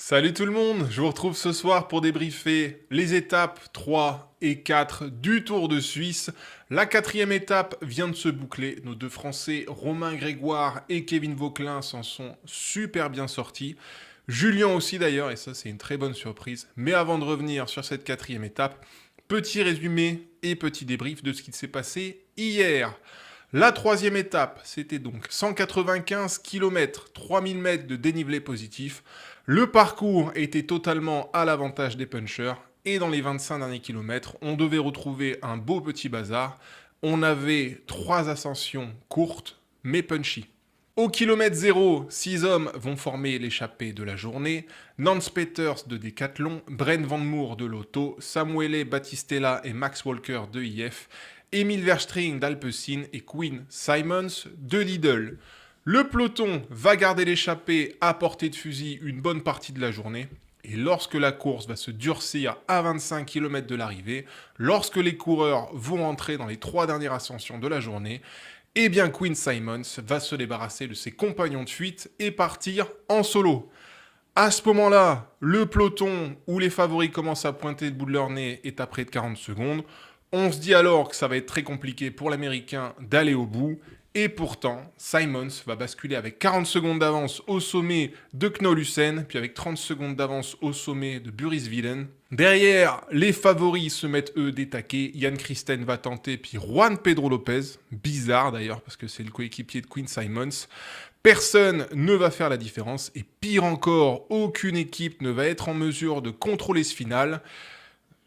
Salut tout le monde, je vous retrouve ce soir pour débriefer les étapes 3 et 4 du Tour de Suisse. La quatrième étape vient de se boucler. Nos deux Français, Romain Grégoire et Kevin Vauquelin, s'en sont super bien sortis. Julien aussi d'ailleurs, et ça c'est une très bonne surprise. Mais avant de revenir sur cette quatrième étape, petit résumé et petit débrief de ce qui s'est passé hier. La troisième étape, c'était donc 195 km, 3000 mètres de dénivelé positif. Le parcours était totalement à l'avantage des punchers et dans les 25 derniers kilomètres, on devait retrouver un beau petit bazar. On avait 3 ascensions courtes mais punchy. Au kilomètre 0, 6 hommes vont former l'échappée de la journée. Nance Peters de Decathlon, Brent Van Moer de Lotto, Samuele Battistella et Max Walker de IF, Emil Verstring d'Alpecin et Quinn Simons de Lidl. Le peloton va garder l'échappée à portée de fusil une bonne partie de la journée. Et lorsque la course va se durcir à 25 km de l'arrivée, lorsque les coureurs vont entrer dans les 3 dernières ascensions de la journée, eh bien Quinn Simons va se débarrasser de ses compagnons de fuite et partir en solo. À ce moment-là, le peloton où les favoris commencent à pointer le bout de leur nez est à près de 40 secondes. On se dit alors que ça va être très compliqué pour l'Américain d'aller au bout. Et pourtant, Simons va basculer avec 40 secondes d'avance au sommet de Knolhusen, puis avec 30 secondes d'avance au sommet de Buriswillen. Derrière, les favoris se mettent eux des taquets. Jan Christen va tenter, puis Juan Pedro Lopez. Bizarre d'ailleurs, parce que c'est le coéquipier de Quinn Simons. Personne ne va faire la différence, et pire encore, aucune équipe ne va être en mesure de contrôler ce final.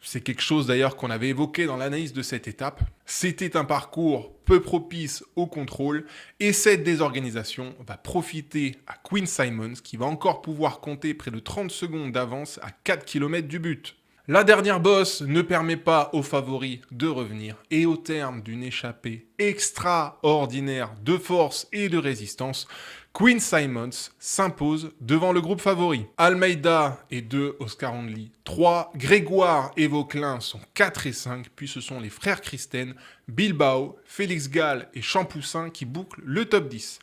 C'est quelque chose d'ailleurs qu'on avait évoqué dans l'analyse de cette étape. C'était un parcours peu propice au contrôle et cette désorganisation va profiter à Quinn Simons qui va encore pouvoir compter près de 30 secondes d'avance à 4 km du but. La dernière bosse ne permet pas aux favoris de revenir et au terme d'une échappée extraordinaire de force et de résistance, Quinn Simons s'impose devant le groupe favori. Almeida est 2, Oscar Onley 3, Grégoire et Vauquelin sont 4 et 5, puis ce sont les frères Christen, Bilbao, Félix Gall et Champoussin qui bouclent le top 10.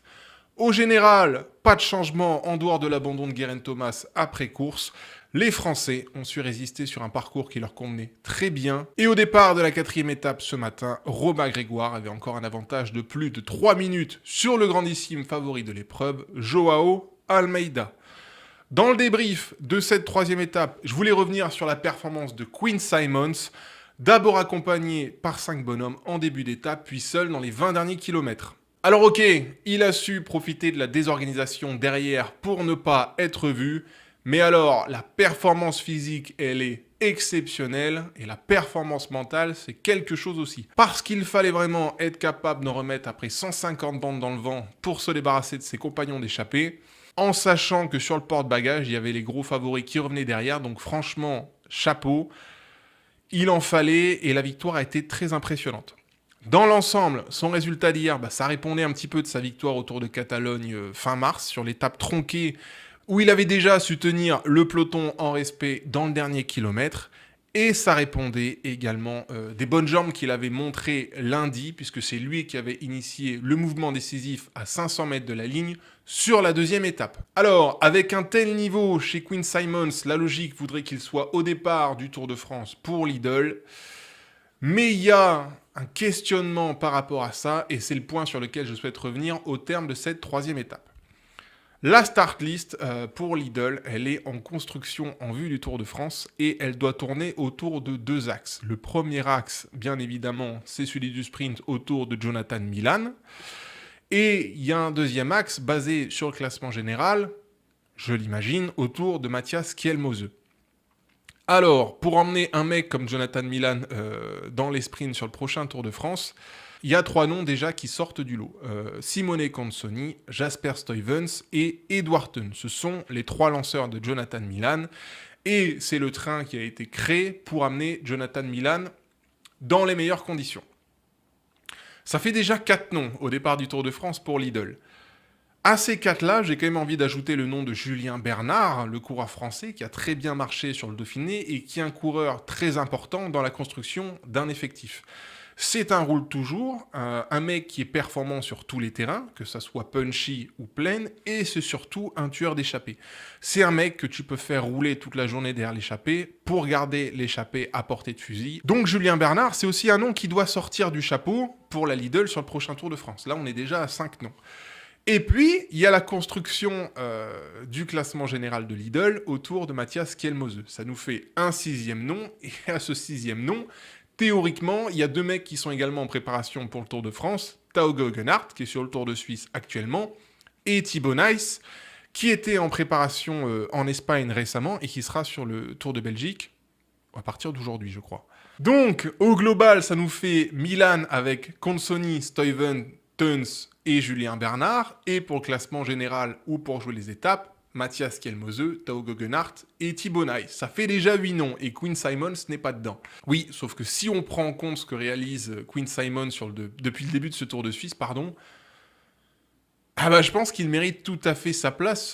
Au général, pas de changement en dehors de l'abandon de Geraint Thomas après course. Les Français ont su résister sur un parcours qui leur convenait très bien. Et au départ de la quatrième étape ce matin, Romain Grégoire avait encore un avantage de plus de 3 minutes sur le grandissime favori de l'épreuve, Joao Almeida. Dans le débrief de cette troisième étape, je voulais revenir sur la performance de Quinn Simons, d'abord accompagné par 5 bonhommes en début d'étape, puis seul dans les 20 derniers kilomètres. Alors ok, il a su profiter de la désorganisation derrière pour ne pas être vu, mais alors la performance physique, elle est exceptionnelle, et la performance mentale, c'est quelque chose aussi. Parce qu'il fallait vraiment être capable d'en remettre après 150 bandes dans le vent pour se débarrasser de ses compagnons d'échappée, en sachant que sur le porte-bagages, il y avait les gros favoris qui revenaient derrière, donc franchement, chapeau, il en fallait, et la victoire a été très impressionnante. Dans l'ensemble, son résultat d'hier, ça répondait un petit peu de sa victoire au Tour de Catalogne fin mars, sur l'étape tronquée, où il avait déjà su tenir le peloton en respect dans le dernier kilomètre, et ça répondait également des bonnes jambes qu'il avait montrées lundi, puisque c'est lui qui avait initié le mouvement décisif à 500 mètres de la ligne sur la deuxième étape. Alors, avec un tel niveau chez Quinn Simons, la logique voudrait qu'il soit au départ du Tour de France pour Lidl, mais il y a un questionnement par rapport à ça, et c'est le point sur lequel je souhaite revenir au terme de cette troisième étape. La start list pour Lidl, elle est en construction en vue du Tour de France et elle doit tourner autour de 2 axes. Le premier axe, bien évidemment, c'est celui du sprint autour de Jonathan Milan. Et il y a un deuxième axe basé sur le classement général, je l'imagine, autour de Matthias Kielmose. Alors, pour emmener un mec comme Jonathan Milan dans les sprints sur le prochain Tour de France, il y a 3 noms déjà qui sortent du lot. Simone Consoni, Jasper Stuyvens et Edwarton. Ce sont les 3 lanceurs de Jonathan Milan. Et c'est le train qui a été créé pour amener Jonathan Milan dans les meilleures conditions. Ça fait déjà 4 noms au départ du Tour de France pour Lidl. À ces 4-là, j'ai quand même envie d'ajouter le nom de Julien Bernard, le coureur français qui a très bien marché sur le Dauphiné et qui est un coureur très important dans la construction d'un effectif. C'est un roule toujours, un mec qui est performant sur tous les terrains, que ça soit punchy ou plain, et c'est surtout un tueur d'échappée. C'est un mec que tu peux faire rouler toute la journée derrière l'échappée pour garder l'échappée à portée de fusil. Donc Julien Bernard, c'est aussi un nom qui doit sortir du chapeau pour la Lidl sur le prochain Tour de France. Là, on est déjà à 5 noms. Et puis, il y a la construction du classement général de Lidl autour de Mathias Kielmose. Ça nous fait un 6e nom, et à ce 6e nom, théoriquement, il y a 2 mecs qui sont également en préparation pour le Tour de France. Tao Geoghenaert, qui est sur le Tour de Suisse actuellement, et Thibaut Nys, qui était en préparation en Espagne récemment et qui sera sur le Tour de Belgique à partir d'aujourd'hui, je crois. Donc, au global, ça nous fait Milan avec Consoni, Stuyven, Teuns et Julien Bernard. Et pour le classement général ou pour jouer les étapes, Mathias Kielmose, Tao Geoghenaert et Thibaut Nys. Ça fait déjà 8 noms et Quinn Simmons n'est pas dedans. Oui, sauf que si on prend en compte ce que réalise Quinn Simmons depuis le début de ce Tour de Suisse, je pense qu'il mérite tout à fait sa place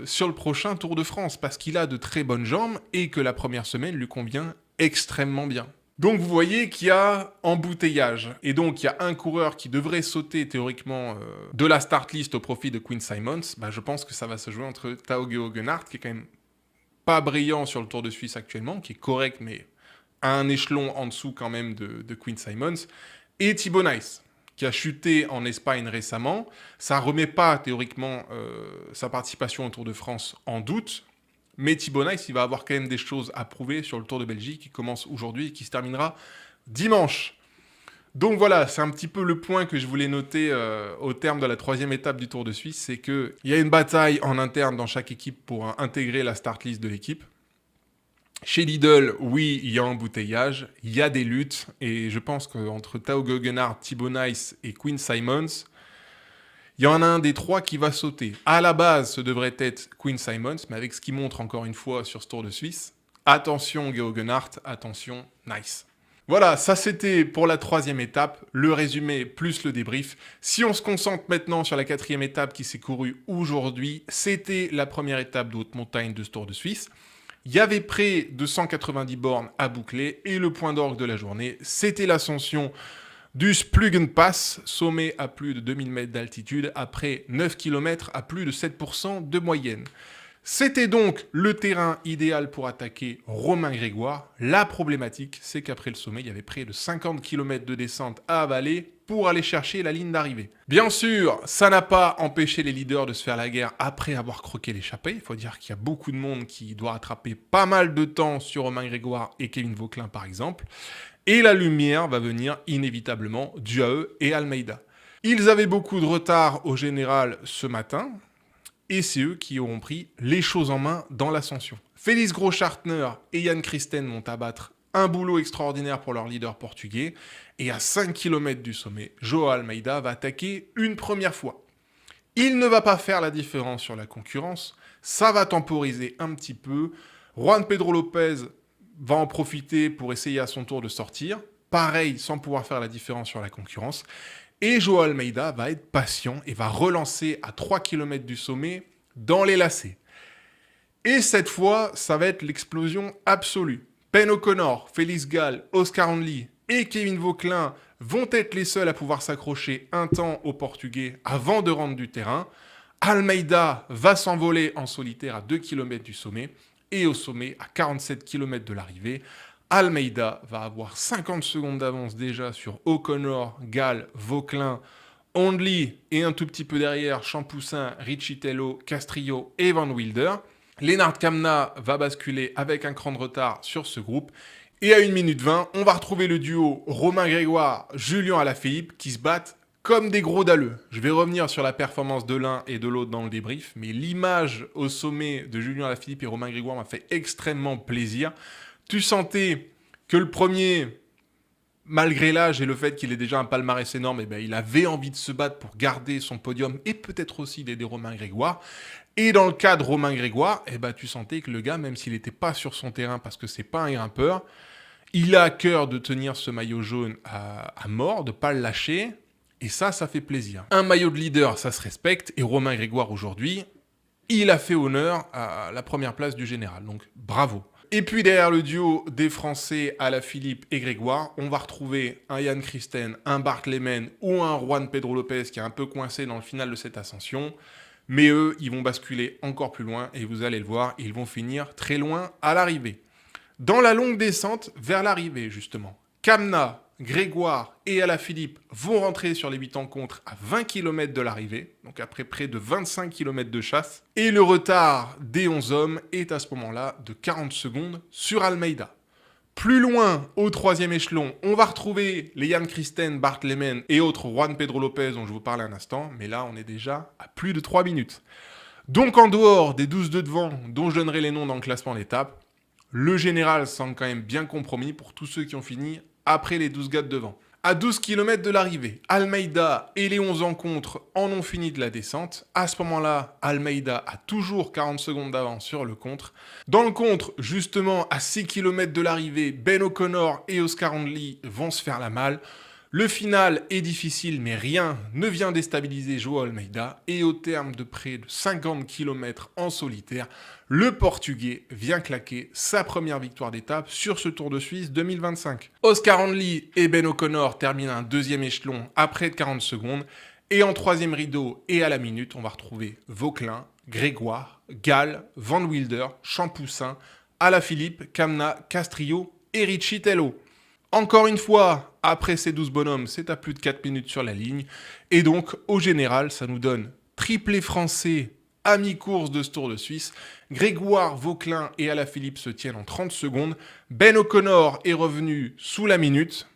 sur le prochain Tour de France parce qu'il a de très bonnes jambes et que la première semaine lui convient extrêmement bien. Donc vous voyez qu'il y a embouteillage. Et donc il y a un coureur qui devrait sauter théoriquement de la start list au profit de Quinn Simmons. Je pense que ça va se jouer entre Tao Geoghenaert, qui est quand même pas brillant sur le Tour de Suisse actuellement, qui est correct, mais à un échelon en dessous quand même de Quinn Simmons, et Thibaut Nys, qui a chuté en Espagne récemment. Ça remet pas théoriquement sa participation au Tour de France en doute. Mais Thibaut Nys, il va avoir quand même des choses à prouver sur le Tour de Belgique qui commence aujourd'hui et qui se terminera dimanche. Donc voilà, c'est un petit peu le point que je voulais noter au terme de la 3e étape du Tour de Suisse, c'est qu'il y a une bataille en interne dans chaque équipe pour intégrer la start list de l'équipe. Chez Lidl, oui, il y a un embouteillage, il y a des luttes, et je pense qu'entre Tao Geoghenaert, Thibaut Nys et Quinn Simmons, il y en a un des 3 qui va sauter. À la base, ce devrait être Quinn Simmons, mais avec ce qu'il montre encore une fois sur ce Tour de Suisse, attention Geoghenaert, attention Nys. Voilà, ça c'était pour la 3e étape, le résumé plus le débrief. Si on se concentre maintenant sur la 4e étape qui s'est courue aujourd'hui, c'était la première étape de haute montagne de ce Tour de Suisse. Il y avait près de 190 bornes à boucler et le point d'orgue de la journée, c'était l'ascension du Splügenpass, sommet à plus de 2000 mètres d'altitude, après 9 km à plus de 7% de moyenne. C'était donc le terrain idéal pour attaquer Romain Grégoire. La problématique, c'est qu'après le sommet, il y avait près de 50 km de descente à avaler pour aller chercher la ligne d'arrivée. Bien sûr, ça n'a pas empêché les leaders de se faire la guerre après avoir croqué l'échappée. Il faut dire qu'il y a beaucoup de monde qui doit rattraper pas mal de temps sur Romain Grégoire et Kevin Vauquelin par exemple. Et la lumière va venir inévitablement du AE et Almeida. Ils avaient beaucoup de retard au général ce matin, et c'est eux qui auront pris les choses en main dans l'ascension. Félix Gros-Schartner et Jan Christen vont abattre un boulot extraordinaire pour leur leader portugais, et à 5 km du sommet, Joao Almeida va attaquer une première fois. Il ne va pas faire la différence sur la concurrence, ça va temporiser un petit peu. Juan Pedro Lopez va en profiter pour essayer à son tour de sortir. Pareil, sans pouvoir faire la différence sur la concurrence. Et Joao Almeida va être patient et va relancer à 3 km du sommet dans les lacets. Et cette fois, ça va être l'explosion absolue. Ben O'Connor, Félix Gall, Oscar Onley et Kevin Vauquelin vont être les seuls à pouvoir s'accrocher un temps aux Portugais avant de rendre du terrain. Almeida va s'envoler en solitaire à 2 km du sommet. Et au sommet, à 47 km de l'arrivée, Almeida va avoir 50 secondes d'avance déjà sur O'Connor, Gall, Vauquelin, Onley et un tout petit peu derrière Champoussin, Riccitello, Castrillo et Van Wilder. Lennart Kamna va basculer avec un cran de retard sur ce groupe. Et à 1 minute 20, on va retrouver le duo Romain Grégoire, Julian Alaphilippe qui se battent comme des gros dalleux. Je vais revenir sur la performance de l'un et de l'autre dans le débrief, mais l'image au sommet de Julien Alaphilippe et Romain Grégoire m'a fait extrêmement plaisir. Tu sentais que le premier, malgré l'âge et le fait qu'il ait déjà un palmarès énorme, il avait envie de se battre pour garder son podium et peut-être aussi d'aider Romain Grégoire. Et dans le cas de Romain Grégoire, tu sentais que le gars, même s'il n'était pas sur son terrain parce que c'est pas un grimpeur, il a à cœur de tenir ce maillot jaune à mort, de ne pas le lâcher. Et ça fait plaisir. Un maillot de leader, ça se respecte. Et Romain Grégoire aujourd'hui, il a fait honneur à la première place du général. Donc bravo. Et puis derrière le duo des Français Alaphilippe et Grégoire, on va retrouver un Jan Christen, un Bart Lehmann ou un Juan Pedro Lopez qui est un peu coincé dans le final de cette ascension. Mais eux, ils vont basculer encore plus loin et vous allez le voir, ils vont finir très loin à l'arrivée. Dans la longue descente vers l'arrivée, justement, Kamna, Grégoire et Alaphilippe vont rentrer sur les 8 encontres à 20 km de l'arrivée, donc après près de 25 km de chasse. Et le retard des 11 hommes est à ce moment-là de 40 secondes sur Almeida. Plus loin, au 3e échelon, on va retrouver les Jan Christen, Bart Lehmann et autres Juan Pedro Lopez dont je vous parlais un instant, mais là on est déjà à plus de 3 minutes. Donc en dehors des 12 de devant, dont je donnerai les noms dans le classement d'étape, le général semble quand même bien compromis pour tous ceux qui ont fini après les 12 gars de devant. À 12 km de l'arrivée, Almeida et les 11 encontres en ont fini de la descente. À ce moment-là, Almeida a toujours 40 secondes d'avance sur le contre. Dans le contre, justement, à 6 km de l'arrivée, Ben O'Connor et Oscar Handley vont se faire la malle. Le final est difficile, mais rien ne vient déstabiliser João Almeida. Et au terme de près de 50 km en solitaire, le Portugais vient claquer sa première victoire d'étape sur ce Tour de Suisse 2025. Oscar Handley et Ben O'Connor terminent un 2e échelon à près de 40 secondes. Et en 3e rideau et à la minute, on va retrouver Vauquelin, Grégoire, Gall, Van Wilder, Champoussin, Alaphilippe, Kamna, Castrillo et Richitello. Encore une fois, après ces 12 bonhommes, c'est à plus de 4 minutes sur la ligne. Et donc, au général, ça nous donne triplé français à mi-course de ce Tour de Suisse. Grégoire, Vauquelin et Alaphilippe se tiennent en 30 secondes. Ben O'Connor est revenu sous la minute.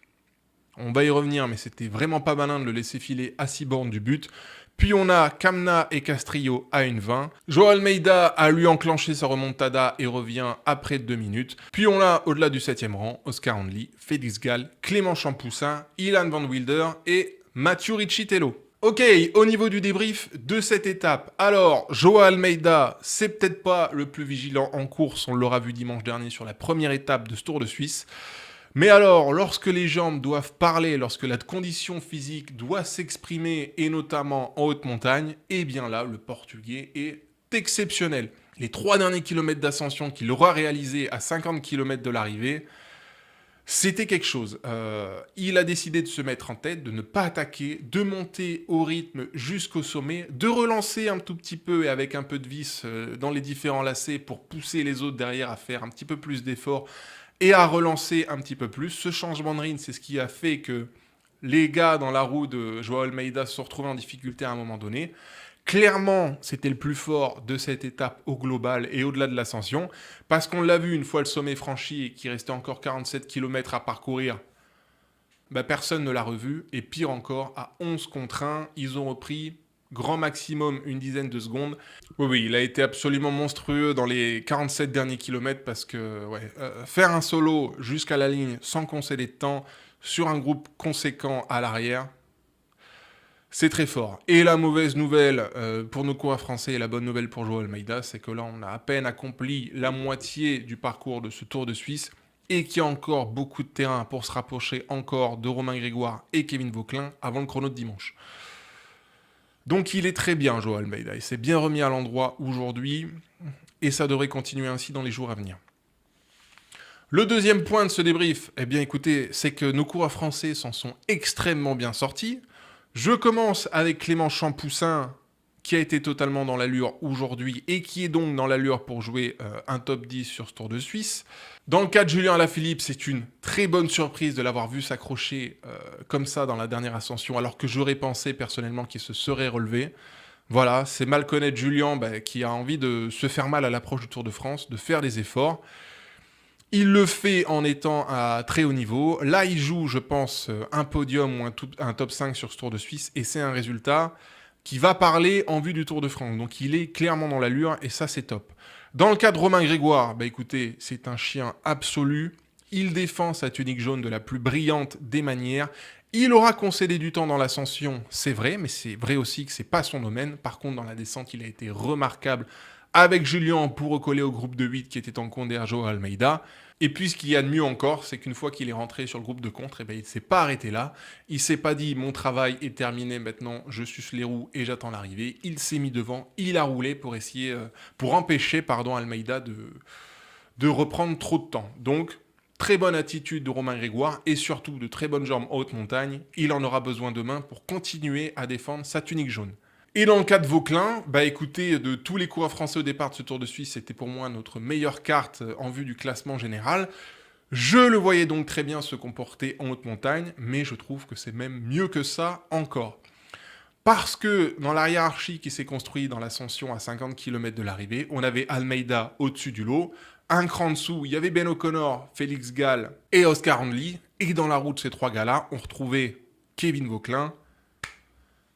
On va y revenir, mais c'était vraiment pas malin de le laisser filer à 6 bornes du but. Puis on a Kamna et Castrillo à 1,20. João Almeida a lui enclenché sa remontada et revient après 2 minutes. Puis on a, au-delà du 7e rang, Oscar Handley, Félix Gall, Clément Champoussin, Ilan Van Wilder et Mathieu Richitello. Ok, au niveau du débrief de cette étape, alors João Almeida, c'est peut-être pas le plus vigilant en course, on l'aura vu dimanche dernier sur la première étape de ce Tour de Suisse. Mais alors, lorsque les jambes doivent parler, lorsque la condition physique doit s'exprimer, et notamment en haute montagne, eh bien là, le Portugais est exceptionnel. Les 3 derniers kilomètres d'ascension qu'il aura réalisés à 50 km de l'arrivée, c'était quelque chose. Il a décidé de se mettre en tête, de ne pas attaquer, de monter au rythme jusqu'au sommet, de relancer un tout petit peu et avec un peu de vis dans les différents lacets pour pousser les autres derrière à faire un petit peu plus d'efforts et à relancer un petit peu plus. Ce changement de rythme, c'est ce qui a fait que les gars dans la roue de João Almeida se sont retrouvés en difficulté à un moment donné. Clairement, c'était le plus fort de cette étape au global et au-delà de l'ascension, parce qu'on l'a vu une fois le sommet franchi et qu'il restait encore 47 km à parcourir, personne ne l'a revu. Et pire encore, à 11 contre 1, ils ont repris grand maximum une dizaine de secondes. Oui, il a été absolument monstrueux dans les 47 derniers kilomètres parce que faire un solo jusqu'à la ligne sans concéder de temps sur un groupe conséquent à l'arrière, c'est très fort. Et la mauvaise nouvelle pour nos coureurs français et la bonne nouvelle pour João Almeida, c'est que là, on a à peine accompli la moitié du parcours de ce Tour de Suisse et qu'il y a encore beaucoup de terrain pour se rapprocher encore de Romain Grégoire et Kevin Vauquelin avant le chrono de dimanche. Donc il est très bien, João Almeida. Il s'est bien remis à l'endroit aujourd'hui et ça devrait continuer ainsi dans les jours à venir. Le deuxième point de ce débrief, écoutez, c'est que nos coureurs français s'en sont extrêmement bien sortis. Je commence avec Clément Champoussin, qui a été totalement dans l'allure aujourd'hui et qui est donc dans l'allure pour jouer un top 10 sur ce Tour de Suisse. Dans le cas de Julien Alaphilippe, c'est une très bonne surprise de l'avoir vu s'accrocher comme ça dans la dernière ascension, alors que j'aurais pensé personnellement qu'il se serait relevé. Voilà, c'est mal connaître Julien qui a envie de se faire mal à l'approche du Tour de France, de faire des efforts. Il le fait en étant à très haut niveau. Là, il joue, je pense, un podium ou un top 5 sur ce Tour de Suisse, et c'est un résultat qui va parler en vue du Tour de France. Donc il est clairement dans l'allure, et ça, c'est top. Dans le cas de Romain Grégoire, écoutez, c'est un chien absolu. Il défend sa tunique jaune de la plus brillante des manières. Il aura concédé du temps dans l'ascension, c'est vrai, mais c'est vrai aussi que c'est pas son domaine. Par contre, dans la descente, il a été remarquable avec Julien pour recoller au groupe de 8 qui était en compte derrière Joao Almeida. Et puis ce qu'il y a de mieux encore, c'est qu'une fois qu'il est rentré sur le groupe de contre, il ne s'est pas arrêté là. Il ne s'est pas dit mon travail est terminé maintenant, je suce les roues et j'attends l'arrivée. Il s'est mis devant, il a roulé pour essayer, pour empêcher Almeida de reprendre trop de temps. Donc très bonne attitude de Romain Grégoire et surtout de très bonnes jambes en haute montagne. Il en aura besoin demain pour continuer à défendre sa tunique jaune. Et dans le cas de Vauquelin, écoutez, de tous les coureurs français au départ de ce Tour de Suisse, c'était pour moi notre meilleure carte en vue du classement général. Je le voyais donc très bien se comporter en haute montagne, mais je trouve que c'est même mieux que ça encore. Parce que dans la hiérarchie qui s'est construite dans l'ascension à 50 km de l'arrivée, on avait Almeida au-dessus du lot, un cran en dessous, il y avait Ben O'Connor, Félix Gall et Oscar Handley, et dans la roue de ces trois gars-là, on retrouvait Kevin Vauquelin.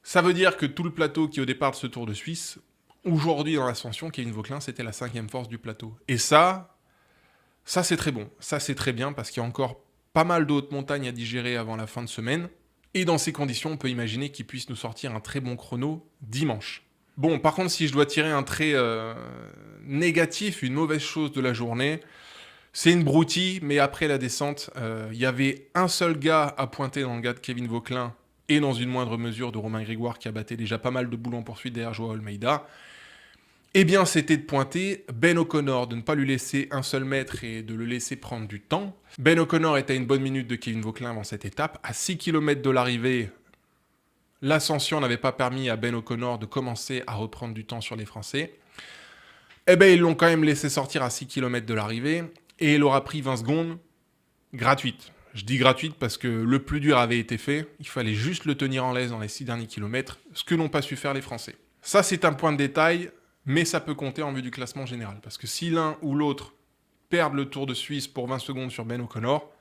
Ça veut dire que tout le plateau qui est au départ de ce Tour de Suisse, aujourd'hui dans l'ascension, Kevin Vauquelin, c'était la 5e force du plateau. Et ça c'est très bon. Ça c'est très bien parce qu'il y a encore pas mal d'autres montagnes à digérer avant la fin de semaine. Et dans ces conditions, on peut imaginer qu'il puisse nous sortir un très bon chrono dimanche. Bon, par contre, si je dois tirer un trait négatif, une mauvaise chose de la journée, c'est une broutille, mais après la descente, il y avait un seul gars à pointer dans le gars de Kevin Vauquelin, et dans une moindre mesure de Romain Grégoire qui abattait déjà pas mal de boules en poursuite derrière Joao Almeida, eh bien c'était de pointer Ben O'Connor, de ne pas lui laisser un seul mètre et de le laisser prendre du temps. Ben O'Connor était à une bonne minute de Kevin Vauquelin avant cette étape. À 6 km de l'arrivée, l'ascension n'avait pas permis à Ben O'Connor de commencer à reprendre du temps sur les Français. Eh bien ils l'ont quand même laissé sortir à 6 km de l'arrivée et il aura pris 20 secondes gratuites. Je dis gratuite parce que le plus dur avait été fait. Il fallait juste le tenir en laisse dans les 6 derniers kilomètres, ce que n'ont pas su faire les Français. Ça, c'est un point de détail, mais ça peut compter en vue du classement général. Parce que si l'un ou l'autre perdent le Tour de Suisse pour 20 secondes sur Ben O'Connor,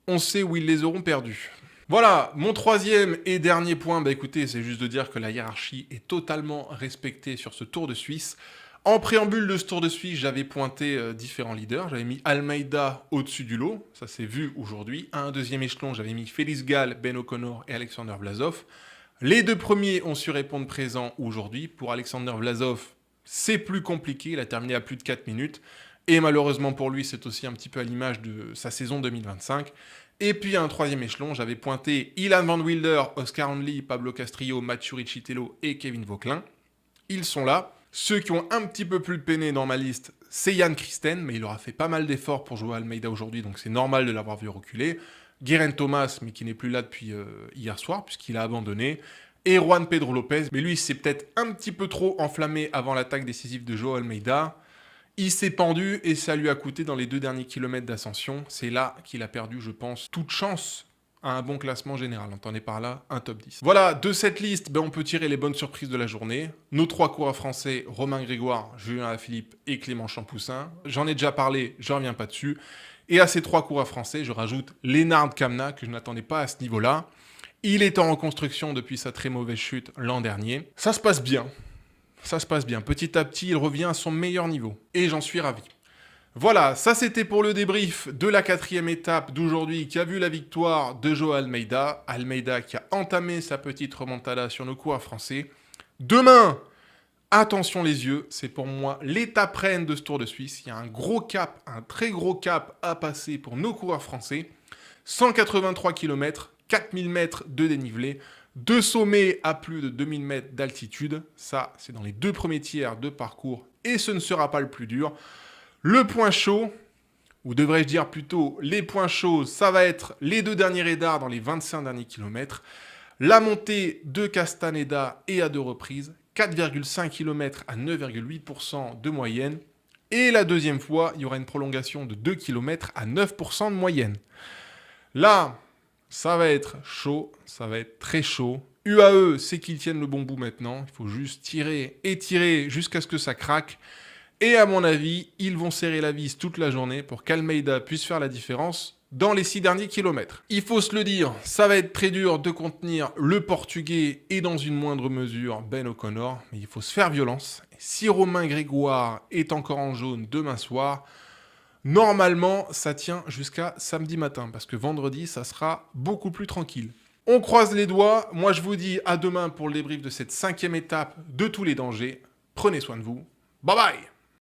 on sait où ils les auront perdus. Voilà, mon troisième et dernier point, écoutez, c'est juste de dire que la hiérarchie est totalement respectée sur ce Tour de Suisse. En préambule de ce Tour de Suisse, j'avais pointé différents leaders. J'avais mis Almeida au-dessus du lot, ça s'est vu aujourd'hui. À un deuxième échelon, j'avais mis Félix Gall, Ben O'Connor et Alexander Vlasov. Les deux premiers ont su répondre présent aujourd'hui. Pour Alexander Vlasov, c'est plus compliqué, il a terminé à plus de 4 minutes. Et malheureusement pour lui, c'est aussi un petit peu à l'image de sa saison 2025. Et puis à un troisième échelon, j'avais pointé Ilan Van Wilder, Oscar Handley, Pablo Castrillo, Mathieu Riccitello et Kevin Vauquelin. Ils sont là. Ceux qui ont un petit peu plus peiné dans ma liste, c'est Jan Christen, mais il aura fait pas mal d'efforts pour jouer à Almeida aujourd'hui, donc c'est normal de l'avoir vu reculer. Guerin Thomas, mais qui n'est plus là depuis hier soir, puisqu'il a abandonné. Et Juan Pedro Lopez, mais lui, c'est peut-être un petit peu trop enflammé avant l'attaque décisive de Joao Almeida. Il s'est pendu et ça lui a coûté dans les 2 derniers kilomètres d'ascension. C'est là qu'il a perdu, je pense, toute chance à un bon classement général. Entendez par là un top 10. Voilà, de cette liste, on peut tirer les bonnes surprises de la journée. Nos 3 coureurs français, Romain Grégoire, Julien Alaphilippe et Clément Champoussin. J'en ai déjà parlé, je ne reviens pas dessus. Et à ces 3 coureurs français, je rajoute Lennard Kamna, que je n'attendais pas à ce niveau-là. Il est en reconstruction depuis sa très mauvaise chute l'an dernier. Ça se passe bien. Ça se passe bien. Petit à petit, il revient à son meilleur niveau. Et j'en suis ravi. Voilà, ça c'était pour le débrief de la 4e étape d'aujourd'hui qui a vu la victoire de Joao Almeida. Almeida qui a entamé sa petite remontada sur nos coureurs français. Demain, attention les yeux, c'est pour moi l'étape reine de ce Tour de Suisse. Il y a un gros cap, un très gros cap à passer pour nos coureurs français. 183 km, 4000 mètres de dénivelé, 2 sommets à plus de 2000 mètres d'altitude. Ça, c'est dans les 2 premiers tiers de parcours et ce ne sera pas le plus dur. Le point chaud, ou devrais-je dire plutôt les points chauds, ça va être les 2 derniers radars dans les 25 derniers kilomètres. La montée de Castaneda et à 2 reprises, 4,5 km à 9,8% de moyenne. Et la deuxième fois, il y aura une prolongation de 2 km à 9% de moyenne. Là, ça va être chaud, ça va être très chaud. UAE, c'est qu'ils tiennent le bon bout maintenant. Il faut juste tirer et tirer jusqu'à ce que ça craque. Et à mon avis, ils vont serrer la vis toute la journée pour qu'Almeida puisse faire la différence dans les 6 derniers kilomètres. Il faut se le dire, ça va être très dur de contenir le Portugais et dans une moindre mesure Ben O'Connor, mais il faut se faire violence. Et si Romain Grégoire est encore en jaune demain soir, normalement ça tient jusqu'à samedi matin, parce que vendredi ça sera beaucoup plus tranquille. On croise les doigts, moi je vous dis à demain pour le débrief de cette 5e étape de tous les dangers. Prenez soin de vous. Bye bye.